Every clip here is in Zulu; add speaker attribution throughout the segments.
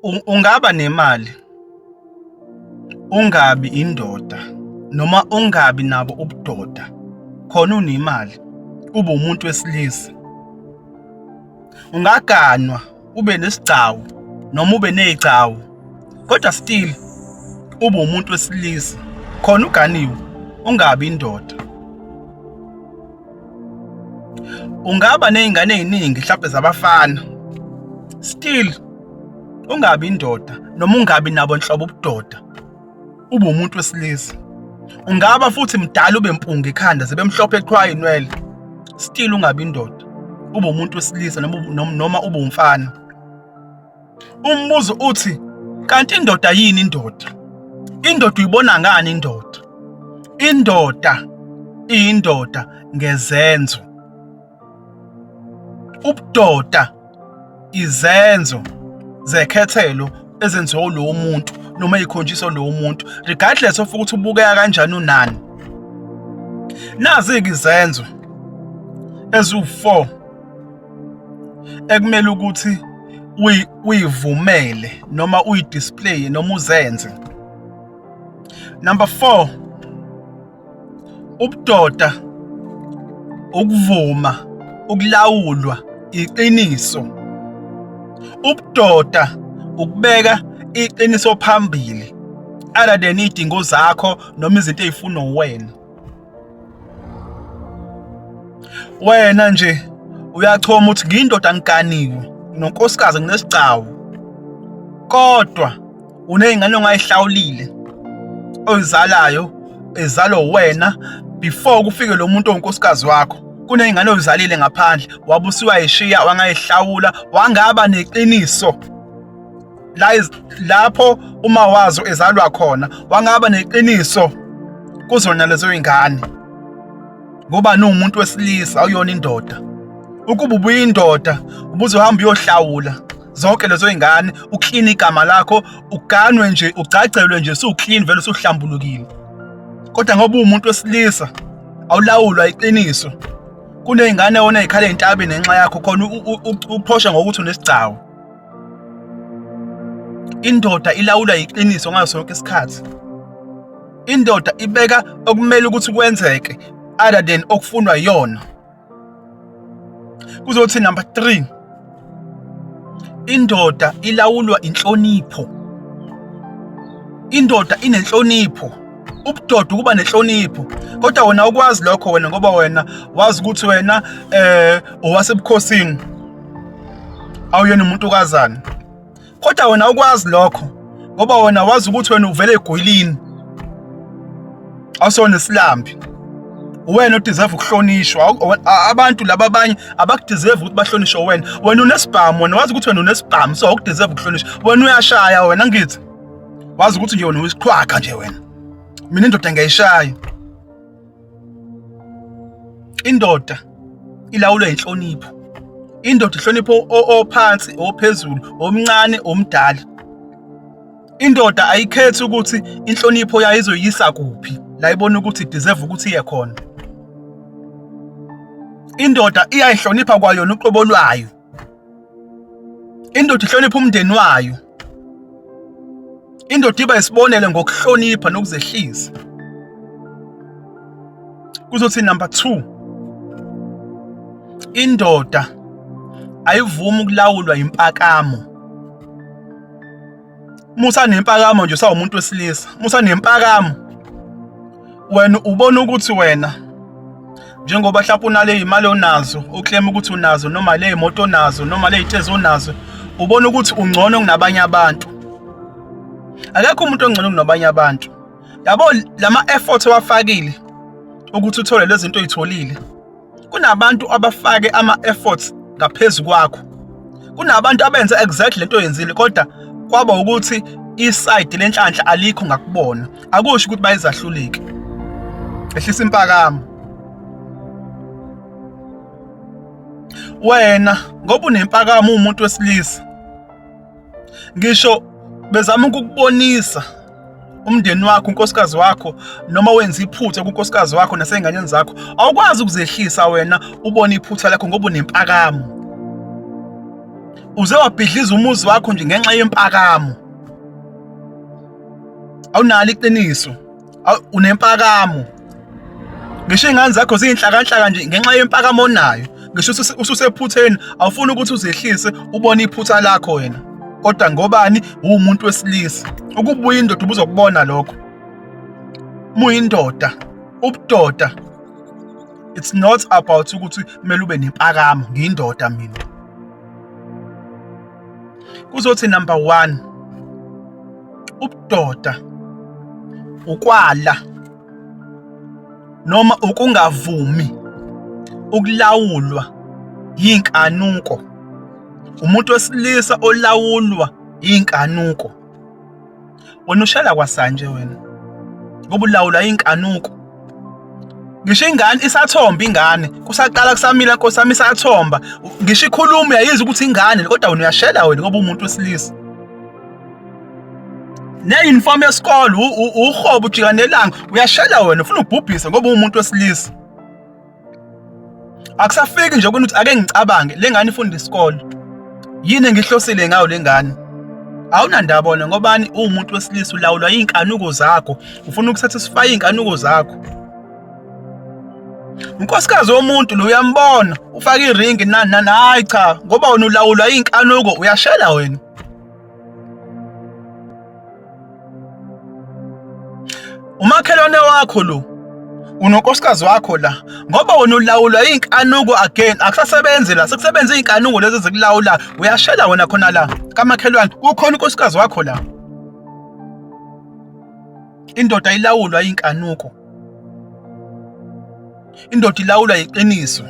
Speaker 1: Ungaba nemali, ungabi indoda, noma ungabi nabo ubudoda, khona unemali, ube umuntu wesilisa. Ungaganwa, ube nesigcawu, noma ube ney'gcawu, kodwa still ube umuntu wesilisa, khona uganiwe, ungabi indoda. Ungaba ney'ngane ey'ningi mhlawumbe zabafana, still ungabi indoda, noma ungabi nabo nhlobo ubudoda, ube umuntu wesilisa. Ungaba futhi mdala ube mpunga ekhanda zibe mhlophe eqhwa iy'nwele, still ungabi indoda, ube umuntu wesilisa noma ube umfana. Umbuzo uthi, kanti indoda yini indoda? Indoda uyibona ngani indoda? Indoda iyindoda ngezenzo. Ubudoda izenzo zekhethelo ezenziwa lowo muntu noma ey'khonjiswa lowo muntu, regardless of ukuthi ubukeka kanjani unani. Nazi-ke izenzo eziwu-4 ekumele ukuthi uyivumele noma uyidisplaye noma uzenze. Number 4, ubudoda ukuvuma, ukulawulwa iqiniso. Ubudoda ukubeka iqiniso phambili other than iy'dingo zakho noma izinto ey'funwa uwena. Wena nje uyachoma uthi ngiyindoda ngiganiwe, nonkosikazi nginesigcawu, kodwa uney'ngane ongayihlawulile oyizalayo, ezalwa wena before kufike lo muntu onkosikazi wakho. Kuney'ngane oyizalile ngaphandle, wabusi wayishiya, wangayihlawula, wangaba neqiniso lapho uma wazo ezalwa khona, wangaba neqiniso kuzona lezo y'ngane, ngoba nuwumuntu wesilisa awuyona indoda. Ukuba ubuyindoda ubuzohamba uyohlawula zonke lezo y'ngane, ukline igama lakho, uganwe nje, ugcacelwe nje usuclean vele usuhlambulukile. Kodwa ngoba uwumuntu wesilisa awulawulwa iqiniso, kuney'ngane wona ey'khala ey'ntabeni ngenxa yakho, khona uphosha ngokuthi unesigcawu. Indoda ilawulwa iqiniso ngaso sonke isikhathi. Indoda ibeka okumele ukuthi kwenzeke other than okufunwa yona. Kuzothi number 3, indoda ilawulwa inhlonipho. Indoda inenhlonipho, ubudoda ukuba nenhlonipho, kodwa wena ukwazi lokho wena ngoba wena wazi ukuthi wena owasebukhosini, awuyena umuntu okazana. Kodwa wena ukwazi lokho ngoba wena wazi ukuthi wena uvele eGoyilini, awusona isilambi. Wena udeserve ukuhlonishwa. Abantu laba abanye abakudeserve ukuthi bahlonishwe wena. Wena unesibhamu, wena wazi ukuthi wena unesibhamu, so awukudeserve ukuhlonishwa. Wena uyashaya wena, ngithi wazi ukuthi nje wena uyisiqhwaga nje wena. Mina indoda ngiyayishaya. Indoda ilawulwa inhlonipho. Indoda ihlonipho ophansi, ophezulu, omncane, omdala. Indoda ayikhethi ukuthi inhlonipho yayo izoyisa kuphi la ibona ukuthi deserve ukuthi iye khona. Indoda iyayihlonipha kwayo noqobo lwayo. Indoda ihlonipha umndeni wayo. Indoda iba isibonele ngokuhlonipha nokuzehlisa. Kuzothi number 2, indoda ayivumi ukulawulwa impakamo. Musa nempakamo nje sawumuntu wesilisa. Musa nempakamo, wena ubona ukuthi wena njengoba mhlawumbe unale y'mali onazo, uclaim ukuthi unazo, noma le y'moto onazo, noma le y'tezi onazo, ubona ukuthi ungcono kunabanye abantu. Akekho umuntu ongcono kunabanye abantu. Yabo lama effort owafakile ukuthi uthole lezi zinto oyitholile, kunabantu abafake ama efforts ngaphezulu kwakho. Kunabantu abenza exactly lento oyenzile, kodwa kwaba ukuthi iside lenhlanhla alikho ngakubona. Akusho ukuthi bayizahluleke. Ehlisa impakamo. Wena ngoba unempakamo umuntu wesilisa, ngisho bezama ukukubonisa umndeni wakho, unkosikazi wakho, noma wenza iphutha kunkosikazi wakho nasey'nganeni zakho, awukwazi ukuzehlisa wena ubone iphutha lakho ngoba unempakamo. uze wabhidliza umuzi wakho nje ngenxa yempakamo. Awunalo iqiniso, unempakamo. Ngisho iy'ngane zakho ziyinhlakanhlaka nje ngenxa yempakamo onayo. Ngisho ususephutheni awufuni ukuthi uzehlise ubone iphutha lakho wena. Kodwa ngobani? Uwumuntu wesilisa. Ukubuya indoda ubuzokubona lokho. Muyindoda, ubudoda. It's not about ukuthi kumele ube nempakamo. Ngiyindoda mina. Kuzothi number 1, ubudoda ukwala noma ukungavumi ukulawulwa yinkanuko. Umuntu wesilisa olawulwa yinkanuko. Wena ushela kwasanje wena ngoba ulawulwa yinkanuko. Ngisho ingane isathomba, ingane kusaqala kusamila nkosami isathomba, ngisho ikhuluma uyayizwa ukuthi ingane kodwa wena uyashela wena ngoba umuntu wesilisa. Ne-uniform yesikole uhobo ujika nelanga uyashela wena ufuna ubhubhise ngoba umuntu wesilisa. Akusafiki nje ukuthi ake ngicabange le ngane ifunda isikole. Yini engihlosile ngayo le ngane? Awunandaba bona ngobani umuntu wesilisa ulawulwa yinkanuko zakho. Ufuna ukusatisfy inkanuko zakho. Unkosikazi womuntu lo uyambona ufaka iringi nani hayi cha ngoba wena ulawulwa yinkanuko uyashela wena. Umakhelwane wakho lo unonkosikazi wakho la ngoba wena ulawulwa yinkanuko again akusasebenzi la sekusebenza inkanuko lezi zikulawula uyashela wena khona la kamakhelwane kukhona unkosikazi wakho la. Indoda ilawulwa yinkanuko. Indoda ilawulwa yiqiniso.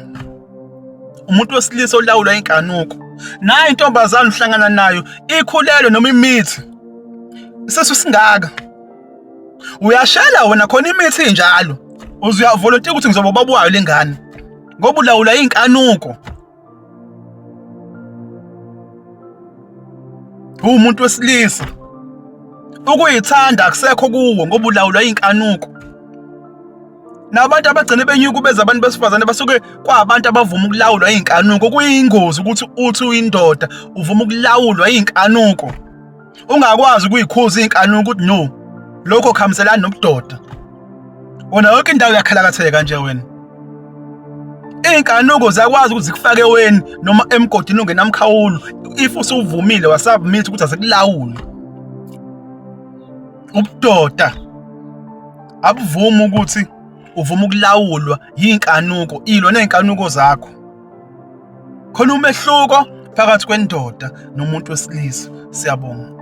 Speaker 1: Umuntu wesilisa olawulwa yinkanuko. Nayo intombazana uhlangana nayo ikhulelwe noma imithi sesu singaka. Uyashela wena khona imithi injalo. Uyavolontiya ukuthi ngizoba ubaba wayo lengane ngoba ulawula yinkanuko. Umuntu wesilisa ukuyithanda akusekho kuwo ngoba ulawula yinkanuko. Nabantu abagcine benyuka beza abantu besifazane basuke kwabantu abavuma ukulawulwa yinkanuko. Kuyingozi ukuthi uthi uyindoda uvuma ukulawulwa yinkanuko. Ungakwazi ukuyikhuza inkanuko ukuthi no lokho khamselana nobudoda. Wona yonke indawo yakhalakatheka nje wena. Inkanuko zakwazi ukuthi zikufake wena noma emgodini ungenamkhawulo if usuvumile wasubmit ukuthi asekulawule. Ubudoda abuvuma ukuthi uvuma ukulawulwa yinkanuko, ilona inkanuko zakho. Khona umehluko phakathi kwendoda nomuntu wesilisa. Siyabonga.